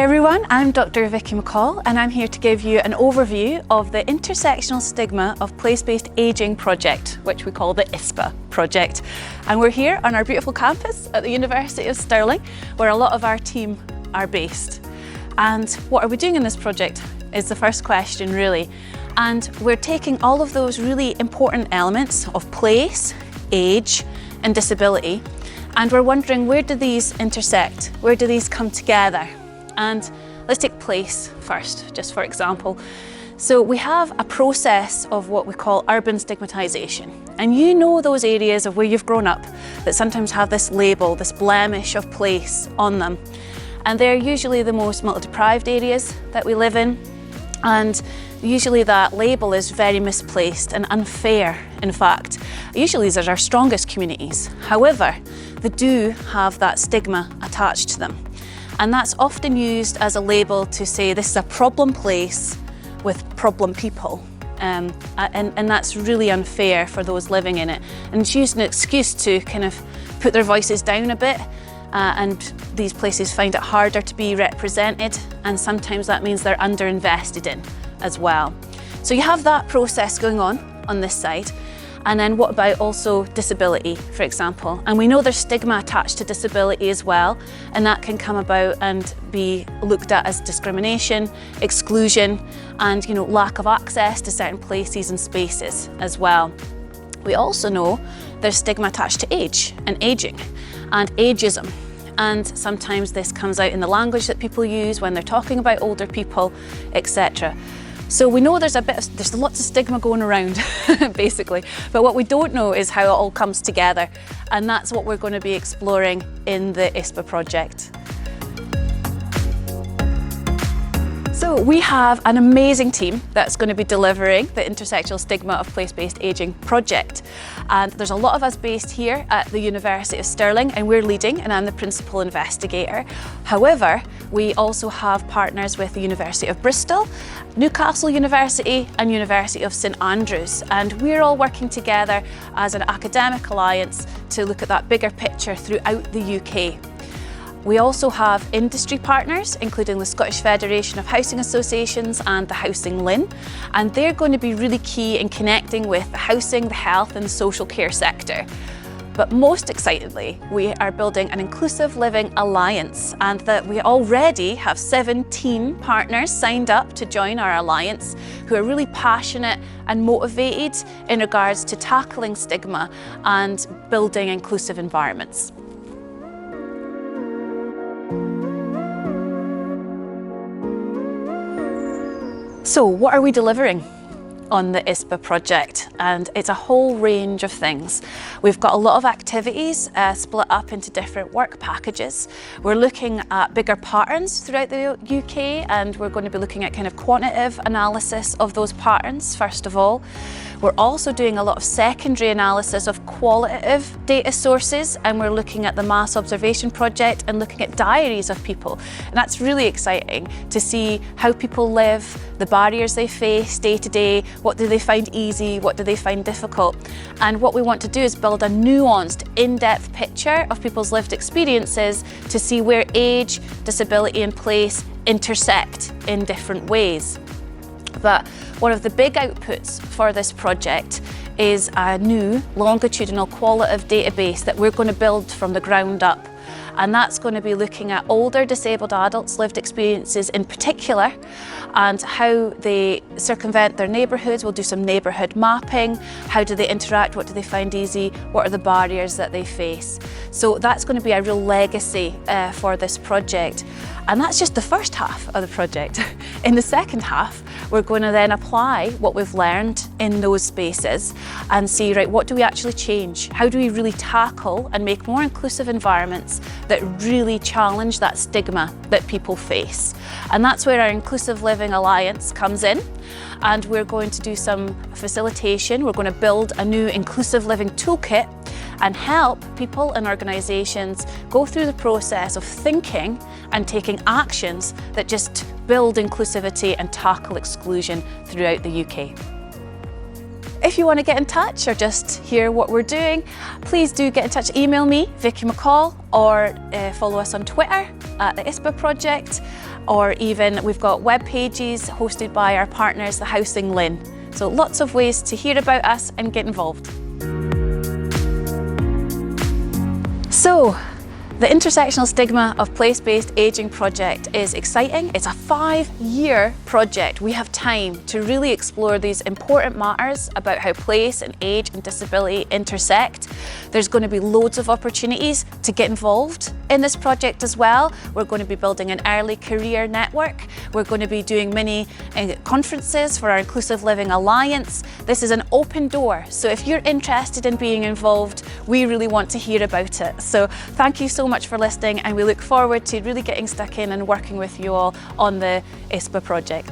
everyone, I'm Dr. Vikki McCall and I'm here to give you an overview of the Intersectional Stigma of Place-Based Ageing project, which we call the ISPA project. And we're here on our beautiful campus at the University of Stirling, where a lot of our team are based. And what are we doing in this project is the first question really. And we're taking all of those really important elements of place, age and disability, and we're wondering, where do these intersect? Where do these come together? And let's take place first, just for example. So we have a process of what we call urban stigmatisation. And you know those areas of where you've grown up that sometimes have this label, this blemish of place on them. And they're usually the most multi-deprived areas that we live in. And usually that label is very misplaced and unfair, in fact. Usually these are our strongest communities. However, they do have that stigma attached to them. And that's often used as a label to say this is a problem place with problem people. And that's really unfair for those living in it. And it's used as an excuse to kind of put their voices down a bit. And these places find it harder to be represented, and sometimes that means they're underinvested in as well. So you have that process going on this side. And then what about also disability, for example? And we know there's stigma attached to disability as well, and that can come about and be looked at as discrimination, exclusion, and lack of access to certain places and spaces as well. We also know there's stigma attached to age and ageing and ageism. And sometimes this comes out in the language that people use when they're talking about older people, etc. So we know there's lots of stigma going around, basically. But what we don't know is how it all comes together. And that's what we're going to be exploring in the ISPA project. So we have an amazing team that's going to be delivering the Intersectional Stigma of Place-Based Ageing project. And there's a lot of us based here at the University of Stirling, and we're leading, and I'm the principal investigator. However, we also have partners with the University of Bristol, Newcastle University and University of St Andrews, and we're all working together as an academic alliance to look at that bigger picture throughout the UK. We also have industry partners, including the Scottish Federation of Housing Associations and the Housing LIN, and they're going to be really key in connecting with the housing, the health and the social care sector. But most excitedly, we are building an inclusive living alliance, and that we already have 17 partners signed up to join our alliance who are really passionate and motivated in regards to tackling stigma and building inclusive environments. So what are we delivering on the ISPA project? And it's a whole range of things. We've got a lot of activities split up into different work packages. We're looking at bigger patterns throughout the UK, and we're going to be looking at kind of quantitative analysis of those patterns first of all. We're also doing a lot of secondary analysis of qualitative data sources, and we're looking at the mass observation project and looking at diaries of people. And that's really exciting to see how people live, the barriers they face day to day, what do they find easy, what do they find difficult. And what we want to do is build a nuanced, in-depth picture of people's lived experiences to see where age, disability and place intersect in different ways. But one of the big outputs for this project is a new longitudinal qualitative database that we're going to build from the ground up. And that's going to be looking at older disabled adults' lived experiences in particular, and how they circumvent their neighbourhoods. We'll do some neighbourhood mapping. How do they interact? What do they find easy? What are the barriers that they face? So that's going to be a real legacy for this project. And that's just the first half of the project. In the second half, we're going to then apply what we've learned in those spaces and see, right, what do we actually change? How do we really tackle and make more inclusive environments that really challenge that stigma that people face? And that's where our Inclusive Living Alliance comes in. And we're going to do some facilitation. We're going to build a new inclusive living toolkit and help people and organisations go through the process of thinking and taking actions that just build inclusivity and tackle exclusion throughout the UK. If you want to get in touch or just hear what we're doing, please do get in touch. Email me, Vikki McCall, or follow us on Twitter at the ISPA project. or even we've got web pages hosted by our partners, the Housing LIN. So lots of ways to hear about us and get involved. So, the Intersectional Stigma of Place-Based Ageing project is exciting. It's a 5-year project. We have time to really explore these important matters about how place and age and disability intersect. There's going to be loads of opportunities to get involved in this project as well. We're going to be building an early career network. We're going to be doing many conferences for our Inclusive Living Alliance. This is an open door, so if you're interested in being involved, we really want to hear about it. So thank you so much for listening, and we look forward to really getting stuck in and working with you all on the ISPA project.